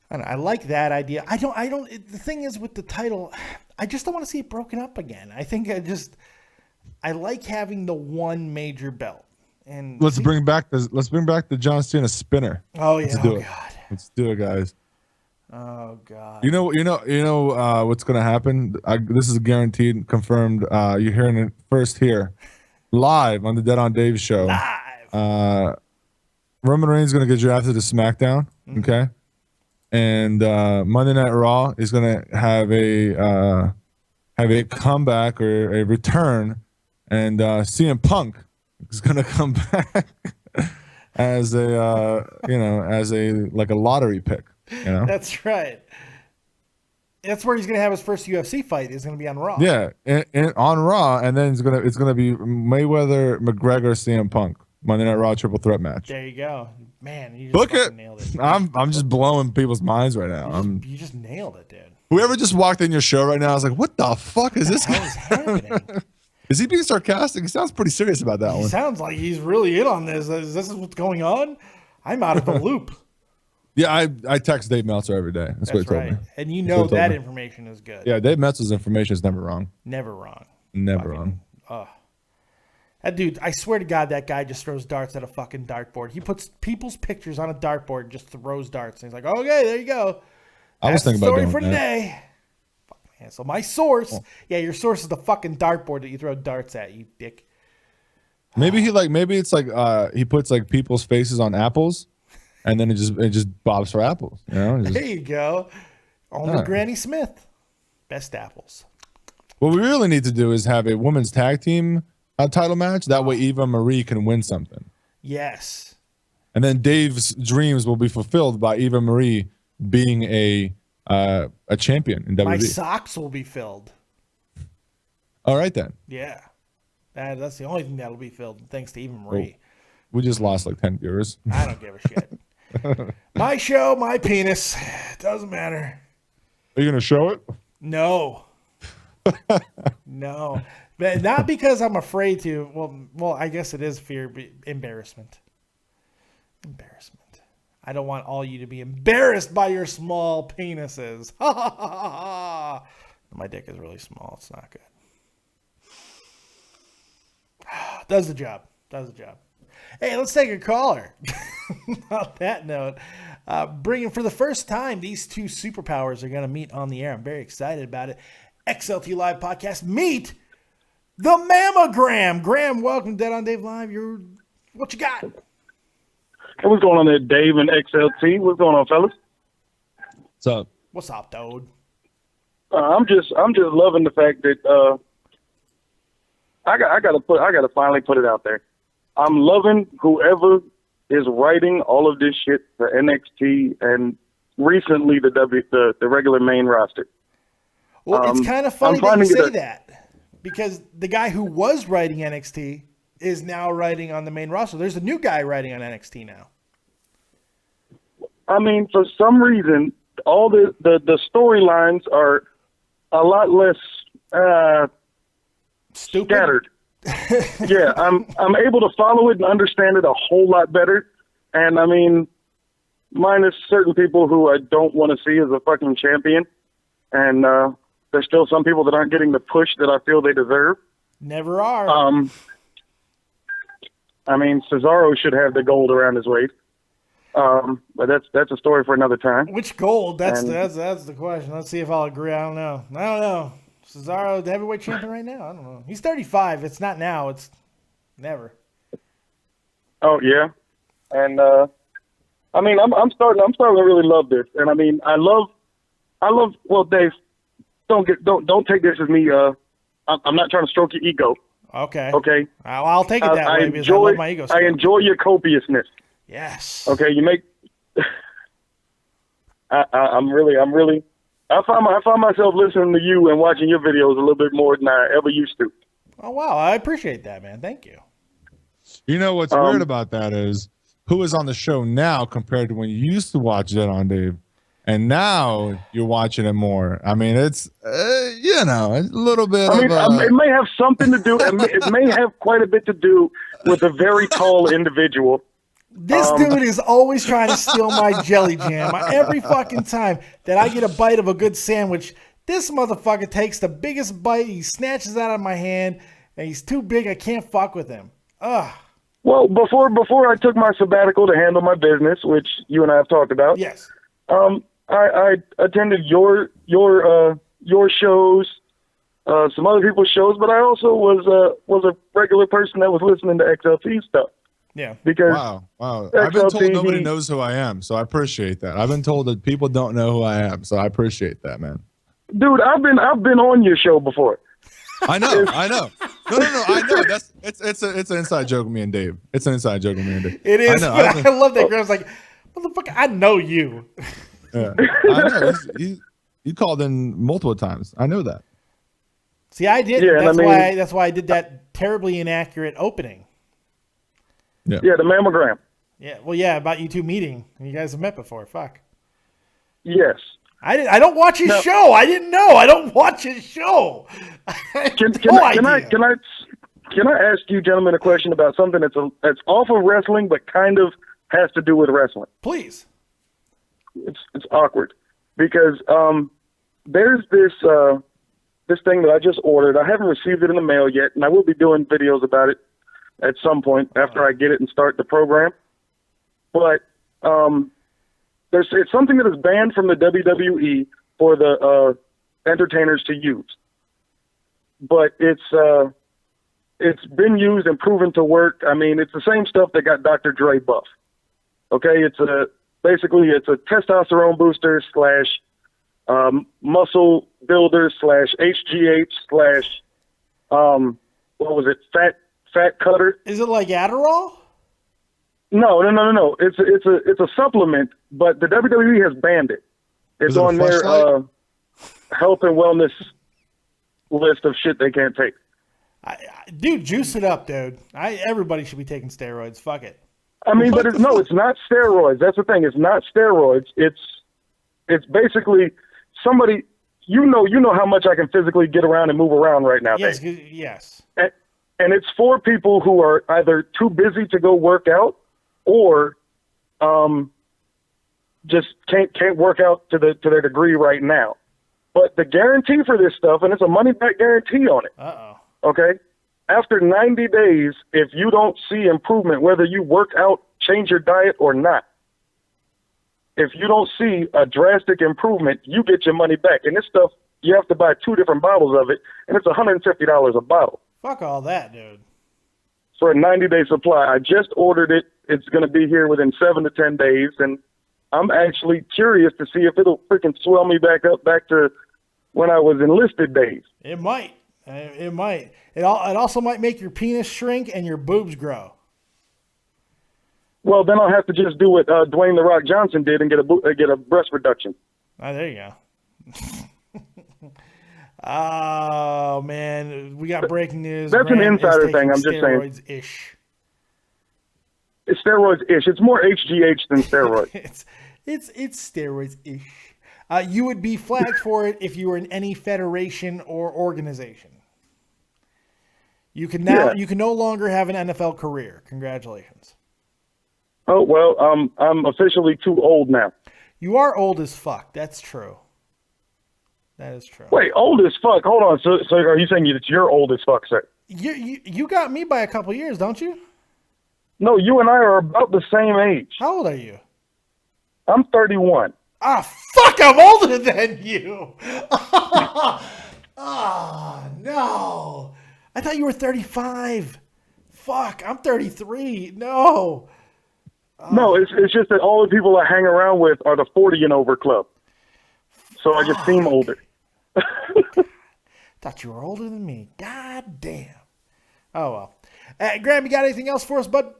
I don't know, I like that idea. I don't. The thing is with the title, I just don't want to see it broken up again. I think I like having the one major belt. And let's bring back the John Cena spinner. Oh yeah, God, let's do it, guys. Oh God. You know what's gonna happen? This is guaranteed, confirmed. You're hearing it first here, live on the Dead on Dave show. Live. Roman Reigns is gonna get drafted to SmackDown. Mm-hmm. Okay, and Monday Night Raw is gonna have a comeback or a return, and CM Punk is gonna come back as a like a lottery pick. That's right. That's where he's going to have his first UFC fight. Is going to be on Raw. Yeah, on Raw, and then it's gonna be Mayweather, McGregor, CM Punk, Monday Night Raw triple threat match. There you go, man. You just book it. Nailed it. I'm just blowing people's minds right now. You just nailed it, dude. Whoever just walked in your show right now, I was like, what the fuck is this? What is happening? Is he being sarcastic? He sounds pretty serious about that one. Sounds like he's really in on this. Is this what's going on? I'm out of the loop. Yeah, I text Dave Meltzer every day. That's what he told me. And you know that information is good. Yeah, Dave Meltzer's information is never wrong. Never wrong. Never wrong. That dude, I swear to God, that guy just throws darts at a fucking dartboard. He puts people's pictures on a dartboard and just throws darts. And he's like, okay, there you go. I was thinking about doing for that. today. Fuck, man, cancel. My source, yeah, your source is the fucking dartboard that you throw darts at, you dick. Maybe it's like he puts like people's faces on apples, and then it just bobs for apples. You know? There you go. Only Granny Smith. Best apples. What we really need to do is have a women's tag team title match. That way Eva Marie can win something. Yes. And then Dave's dreams will be fulfilled by Eva Marie being a champion in WWE. My socks will be filled. All right then. Yeah. That's the only thing that'll be filled, thanks to Eva Marie. We just lost like 10 viewers. I don't give a shit. My show, my penis. Doesn't matter. Are you going to show it? No. No. But not because I'm afraid to. Well, I guess it is fear, but embarrassment. Embarrassment. I don't want all you to be embarrassed by your small penises. Ha ha ha ha. My dick is really small. It's not good. Does the job. Hey, let's take a caller. On that note, bringing for the first time, these two superpowers are going to meet on the air. I'm very excited about it. XLT Live Podcast, meet the Mammogram. Graham, welcome to Dead on Dave Live. What you got? Hey, what's going on there, Dave and XLT? What's going on, fellas? What's up? What's up, dude? I'm just loving the fact that I gotta finally put it out there. I'm loving whoever is writing all of this shit for NXT and recently the regular main roster. Well, it's kind of funny that you say that because the guy who was writing NXT is now writing on the main roster. There's a new guy writing on NXT now. I mean, for some reason, all the storylines are a lot less stupid. Scattered. Yeah, I'm able to follow it and understand it a whole lot better. And I mean, minus certain people who I don't want to see as a fucking champion. And there's still some people that aren't getting the push that I feel they deserve. Never are. I mean, Cesaro should have the gold around his waist. But that's a story for another time. Which gold? That's the question. Let's see if I'll agree. I don't know. Cesaro, the heavyweight champion right now? I don't know. He's 35. It's not now. It's never. Oh yeah, and I mean, I'm starting to really love this, and I mean, I love. Well, Dave, don't take this as me. I'm not trying to stroke your ego. Okay. Okay. I'll take it that way because I love my ego. I enjoy your copiousness. Yes. Okay, you make. I'm really. I find myself listening to you and watching your videos a little bit more than I ever used to. Oh, wow. I appreciate that, man. Thank you. You know what's weird about that is who is on the show now compared to when you used to watch Dead on Dave, and now you're watching it more. I mean, it's, a little bit it may have something to do, it may have quite a bit to do with a very tall individual. This dude is always trying to steal my jelly jam. Every fucking time that I get a bite of a good sandwich, this motherfucker takes the biggest bite. He snatches it out of my hand, and he's too big. I can't fuck with him. Ugh. Well, before I took my sabbatical to handle my business, which you and I have talked about. Yes. I attended your shows, some other people's shows, but I also was a regular person that was listening to XLT stuff. Yeah. Because wow. I've been told nobody knows who I am, so I appreciate that. I've been told that people don't know who I am, so I appreciate that, man. Dude, I've been on your show before. I know. No, I know. It's an inside joke with me and Dave. It's an inside joke with me and Dave. It is. I love that. Graham's like, motherfucker, I know you. Yeah, I know. You called in multiple times. I know that. See, I did. Yeah, that's why I did that terribly inaccurate opening. Yeah, the mammogram. Yeah, well, yeah, about you two meeting. You guys have met before. Fuck. Yes. I don't watch his show. I didn't know. I don't watch his show. Can I ask you gentlemen a question about something that's off of wrestling but kind of has to do with wrestling? Please. It's awkward because there's this thing that I just ordered. I haven't received it in the mail yet, and I will be doing videos about it at some point after I get it and start the program. But it's something that is banned from the WWE for the entertainers to use. But it's been used and proven to work. I mean, it's the same stuff that got Dr. Dre buff. Okay, basically it's a testosterone booster / muscle builder / HGH / what was it? Fat cutter. Is it like Adderall? No. It's a supplement, but the WWE has banned it. It's on their health and wellness list of shit they can't take. Dude, juice it up, dude. Everybody should be taking steroids. Fuck it. I mean, but it's not steroids. That's the thing. It's not steroids. It's basically somebody. You know how much I can physically get around and move around right now. Yes, Dave. yes. And it's for people who are either too busy to go work out or just can't work out to their degree right now. But the guarantee for this stuff, and it's a money-back guarantee on it. Okay? After 90 days, if you don't see improvement, whether you work out, change your diet or not, if you don't see a drastic improvement, you get your money back. And this stuff, you have to buy 2 different bottles of it, and it's $150 a bottle. Fuck all that, dude. For a 90-day supply. I just ordered it. It's going to be here within 7 to 10 days, and I'm actually curious to see if it'll freaking swell me back to when I was enlisted days. It might. It might. It also might make your penis shrink and your boobs grow. Well, then I'll have to just do what Dwayne "The Rock" Johnson did and get a breast reduction. Oh, there you go. Oh man, we got breaking news. That's an insider thing. I'm just saying. Steroids-ish. It's steroids-ish. It's more HGH than steroids. it's steroids-ish. You would be flagged for it if you were in any federation or organization. You can no longer have an NFL career. Congratulations. Oh well, I'm officially too old now. You are old as fuck. That's true. That is true. Wait, old as fuck? Hold on. So are you saying that you're old as fuck, sir? You got me by a couple years, don't you? No, you and I are about the same age. How old are you? I'm 31. Ah, fuck! I'm older than you. Oh no! I thought you were 35. Fuck! I'm 33. No. No, it's just that all the people I hang around with are the 40 and over club. So I just seem older. Thought you were older than me. God damn. Oh well. Graham, you got anything else for us, bud?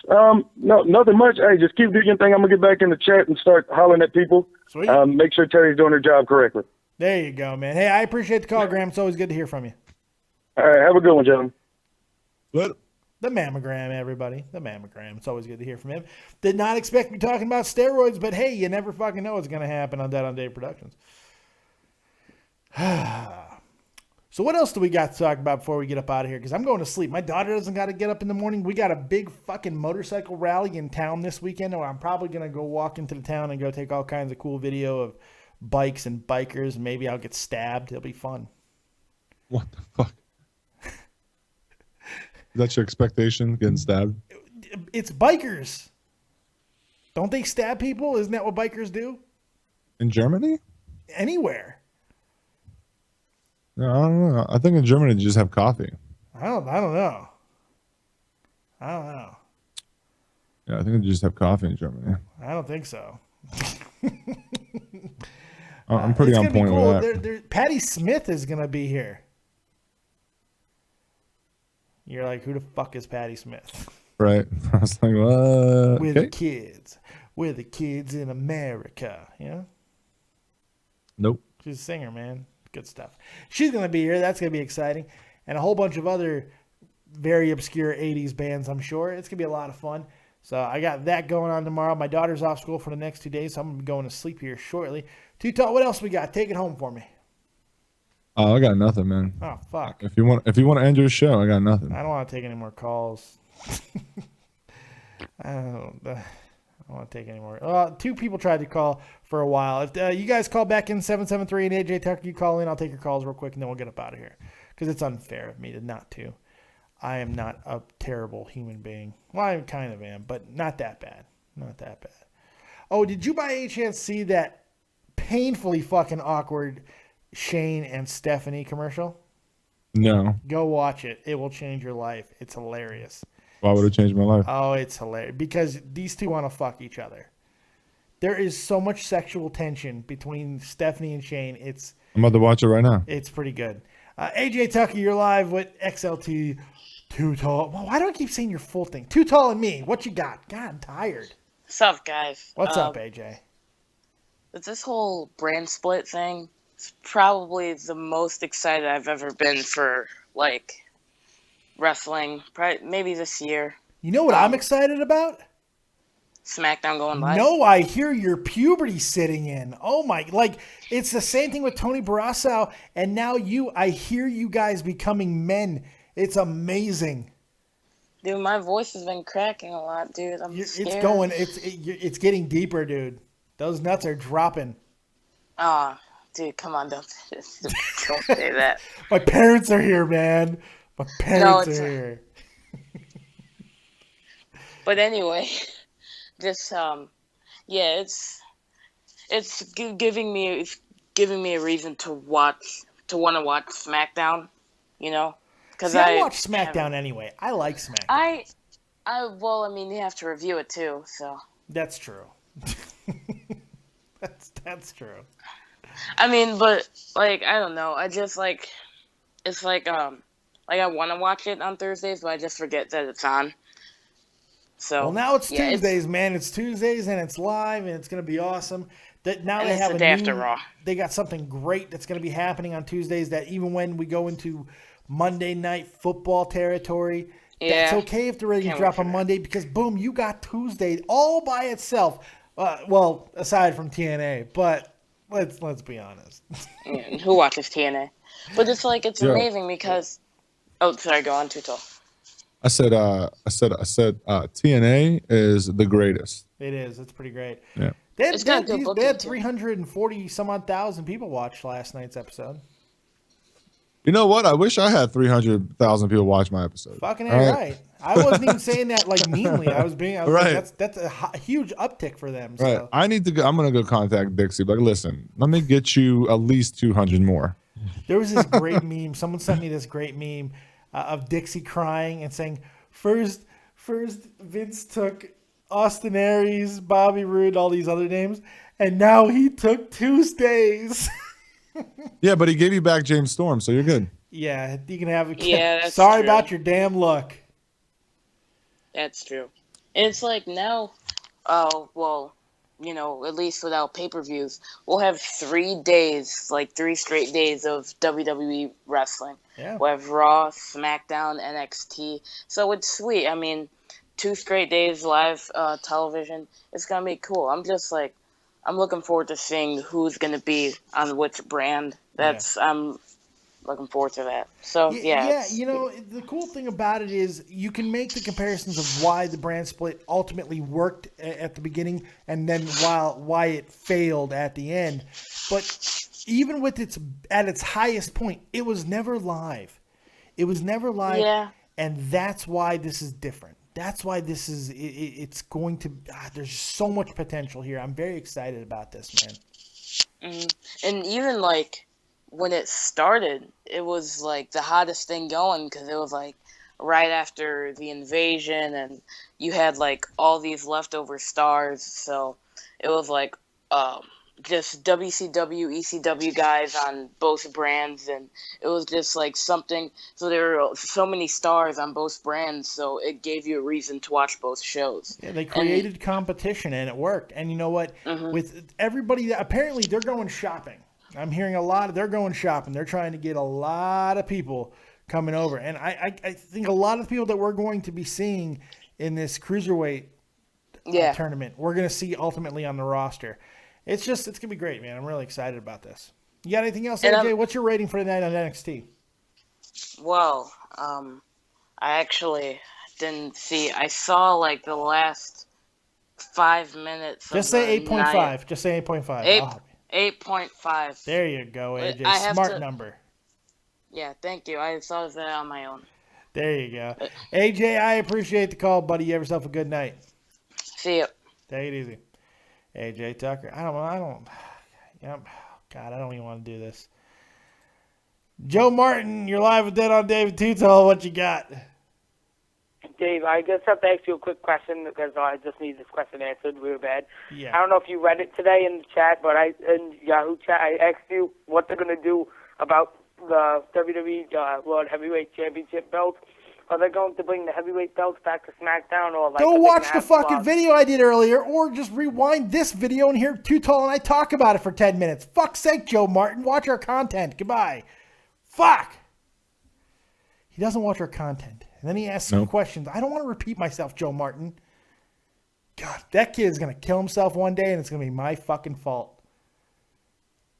No, nothing much. Hey, just keep doing your thing. I'm gonna get back in the chat and start hollering at people. Sweet. Make sure Terry's doing her job correctly. There you go, man. Hey, I appreciate the call, Graham. It's always good to hear from you. All right, have a good one, gentlemen. What? The mammogram, everybody. The mammogram. It's always good to hear from him. Did not expect me talking about steroids, but hey, you never fucking know what's going to happen on Dead on Dave Productions. So what else do we got to talk about before we get up out of here? Because I'm going to sleep. My daughter doesn't got to get up in the morning. We got a big fucking motorcycle rally in town this weekend, and I'm probably going to go walk into the town and go take all kinds of cool video of bikes and bikers, and maybe I'll get stabbed. It'll be fun. What the fuck? Is that your expectation, getting stabbed? It's bikers. Don't they stab people? Isn't that what bikers do? In Germany? Anywhere. No, I don't know. I think in Germany they just have coffee. I don't know. Yeah, I think they just have coffee in Germany. I don't think so. I'm pretty on point with that. Patty Smith is going to be here. You're like, who the fuck is Patty Smith? Right. I was like, what? We're the kids. We're the kids in America. You know? Nope. She's a singer, man. Good stuff. She's going to be here. That's going to be exciting. And a whole bunch of other very obscure 80s bands, I'm sure. It's going to be a lot of fun. So I got that going on tomorrow. My daughter's off school for the next 2 days, so I'm going to be going to sleep here shortly. Too-Tall, what else we got? Take it home for me. Oh, I got nothing, man. Oh, fuck. If you want to end your show, I got nothing. I don't want to take any more calls. I don't want to take any more. 2 people tried to call for a while. If you guys call back in 773 and AJ Tucker, you call in. I'll take your calls real quick, and then we'll get up out of here. Because it's unfair of me to not to. I am not a terrible human being. Well, I kind of am, but not that bad. Not that bad. Oh, did you by any chance see that painfully fucking awkward Shane and Stephanie commercial? No. Go watch it. It will change your life. It's hilarious. Why would it change my life? Oh, it's hilarious. Because these two want to fuck each other. There is so much sexual tension between Stephanie and Shane. I'm about to watch it right now. It's pretty good. AJ Tucker, you're live with XLT Too Tall. Well, why do I keep saying your full thing? Too Tall and Me. What you got? God, I'm tired. What's up, guys? What's up, AJ? With this whole brand split thing, it's probably the most excited I've ever been for, like, wrestling. Probably, maybe this year. You know what I'm excited about? SmackDown going live. No, I hear your puberty sitting in. Oh my, like it's the same thing with Tony Barrasso, and now I hear you guys becoming men. It's amazing. Dude, my voice has been cracking a lot, dude. I'm scared. It's getting deeper, dude. Those nuts are dropping. Dude, come on, don't say that. My parents are here, man. My parents are here. But anyway. Just it's giving me a reason to want to watch SmackDown, you know, because I watch SmackDown anyway. I like SmackDown. Well, I mean, you have to review it too, so that's true. that's true. I mean, but like I don't know. I just like it's like I want to watch it on Thursdays, but I just forget that it's on. So, well, now it's Tuesdays, man. It's Tuesdays and it's live and it's going to be awesome. That now they have after Raw. They got something great that's going to be happening on Tuesdays. That even when we go into Monday Night Football territory, that's okay if the ratings drop on Monday because boom, you got Tuesday all by itself. Well, aside from TNA, but let's be honest. Yeah, who watches TNA? But it's like it's amazing because. Oh, sorry. Go on, Too Tall. I said TNA is the greatest. It is. It's pretty great. Yeah. They had 340 some odd thousand people watch last night's episode. You know what? I wish I had 300,000 people watch my episode. Fucking right. I wasn't even saying that like meanly. I was right. Like, that's a huge uptick for them. So. Right. I need to go. I'm gonna go contact Dixie. Like, listen, let me get you at least 200 more. There was this great meme. Someone sent me this great meme. Of Dixie crying and saying, first Vince took Austin Aries, Bobby Roode, all these other names, and now he took Tuesdays. Yeah, but he gave you back James Storm, so you're good. Yeah, you can have it. Yeah, that's sorry true. about your damn luck. That's true. And it's like now, well, you know, at least without pay-per-views, we'll have 3 days, like 3 straight days of WWE wrestling. Yeah. We'll have Raw, SmackDown, NXT. So it's sweet. I mean, 2 straight days live television. It's going to be cool. I'm looking forward to seeing who's going to be on which brand. I'm looking forward to that. So, yeah. You know, the cool thing about it is you can make the comparisons of why the brand split ultimately worked at the beginning and then why it failed at the end. But even with at its highest point, it was never live. It was never live. Yeah. And that's why this is different. That's why this is, it's going to, there's so much potential here. I'm very excited about this, man. And even like, when it started, it was like the hottest thing going because it was like right after the invasion and you had like all these leftover stars. So it was like just WCW, ECW guys on both brands. And it was just like something. So there were so many stars on both brands. So it gave you a reason to watch both shows. Yeah, they created competition and it worked. And you know what? With everybody, apparently they're going shopping. I'm hearing a lot. They're going shopping. They're trying to get a lot of people coming over. And I think a lot of the people that we're going to be seeing in this Cruiserweight tournament, we're going to see ultimately on the roster. It's going to be great, man. I'm really excited about this. You got anything else, AJ? What's your rating for tonight on NXT? Well, I actually didn't see. I saw like the last 5 minutes. Just say 8.5. Just say 8.5. 8.5. There you go, AJ. Smart number. Yeah, thank you. I thought of that on my own. There you go. AJ, I appreciate the call, buddy. You have yourself a good night. See you. Take it easy. AJ Tucker. I don't. Yep. God, I don't even want to do this. Joe Martin, you're live with Dead on David Tutal. What you got? Dave, I just have to ask you a quick question because I just need this question answered real bad. Yeah. I don't know if you read it today in the chat, but in Yahoo chat, I asked you what they're going to do about the WWE World Heavyweight Championship belt. Are they going to bring the heavyweight belts back to SmackDown, or like? Go watch the fucking video I did earlier, or just rewind this video and hear Tutal and I talk about it for 10 minutes. Fuck's sake, Joe Martin, watch our content. Goodbye. Fuck. He doesn't watch our content. And then he asks some questions. I don't want to repeat myself, Joe Martin. God, that kid is going to kill himself one day, and it's going to be my fucking fault.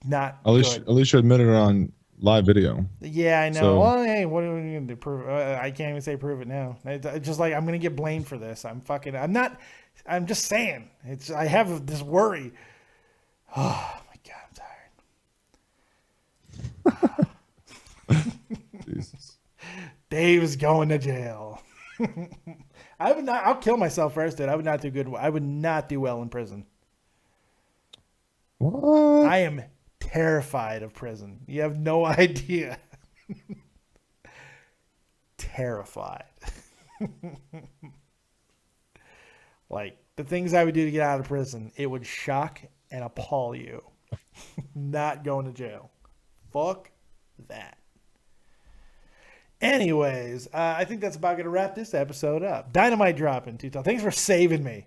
Not at least you admitted it on live video. Yeah, I know. So, well, hey, what are we going to do? Prove? I can't even say prove it now. It's just like I'm going to get blamed for this. I'm just saying. I have this worry. Oh, my God, I'm tired. Jesus. Dave's going to jail. I'll kill myself first, dude. I would not do good. I would not do well in prison. What? I am terrified of prison. You have no idea. Terrified. Like, the things I would do to get out of prison, it would shock and appall you. Not going to jail. Fuck that. Anyways, I think that's about going to wrap this episode up. Dynamite dropping, Tutal. Thanks for saving me.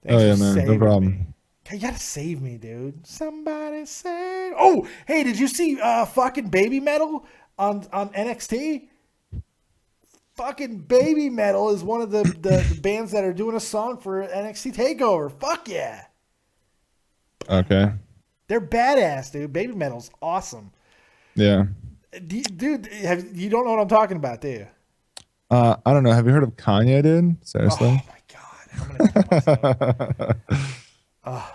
Thanks for man. No problem. You got to save me, dude. Somebody save. Oh, hey, did you see fucking Baby Metal on NXT? Fucking Baby Metal is one of the bands that are doing a song for NXT TakeOver. Fuck yeah. Okay. They're badass, dude. Baby Metal's awesome. Yeah. Dude, you don't know what I'm talking about, do you? I don't know. Have you heard of Kanye, dude? Seriously? Oh, my God. I'm going to kill myself.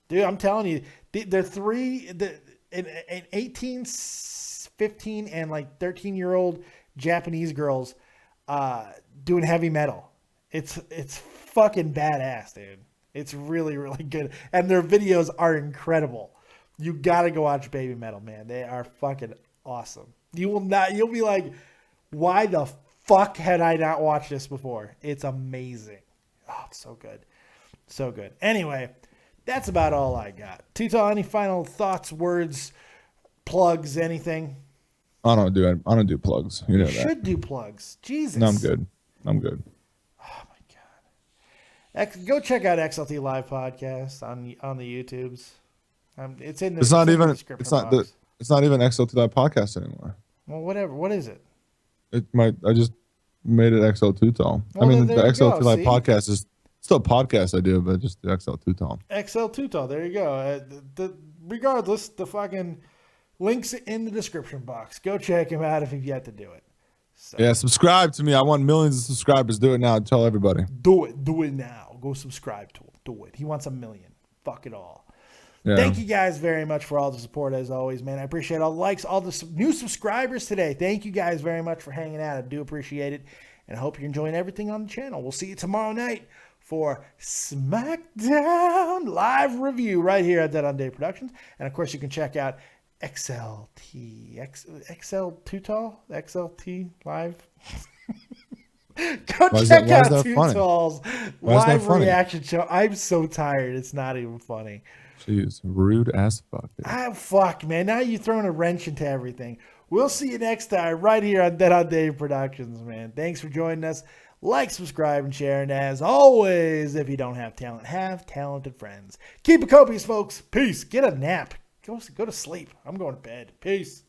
Dude, I'm telling you, the three, an 18, 15, and like 13-year-old Japanese girls doing heavy metal. It's fucking badass, dude. It's really, really good. And their videos are incredible. You got to go watch Baby Metal, man. They are fucking awesome. You'll be like, why the fuck had I not watched this before? It's amazing. Oh, it's so good. So good. Anyway, that's about all I got. Tutal, any final thoughts, words, plugs, anything? I don't do plugs. You know that. Should do plugs. Jesus. No, I'm good. Oh my God. Go check out XLT Live Podcast on the YouTubes. It's in the. It's not even XLT Live Podcast anymore. Well, whatever. What is it? I just made it XL Tutal. Well, I mean, the XLT Live Podcast is still a podcast I do, but just the XL Tutal. XL Tutal. There you go. Regardless, the fucking links in the description box. Go check him out if you've yet to do it. So. Yeah, subscribe to me. I want millions of subscribers. Do it now. Tell everybody. Do it now. Go subscribe to him. Do it. He wants 1 million. Fuck it all. Yeah. Thank you guys very much for all the support as always, man. I appreciate all the likes, all the new subscribers today. Thank you guys very much for hanging out. I do appreciate it. And I hope you're enjoying everything on the channel. We'll see you tomorrow night for SmackDown live review right here at Dead on Day Productions. And of course, you can check out XLT Live. Go check out Tutal's live reaction show. I'm so tired. It's not even funny. Jeez, rude as fuck. Fuck, man. Now you're throwing a wrench into everything. We'll see you next time right here on Dead on Day Productions, man. Thanks for joining us. Like, subscribe, and share. And as always, if you don't have talent, have talented friends. Keep it copious, folks. Peace. Get a nap. Go to sleep. I'm going to bed. Peace.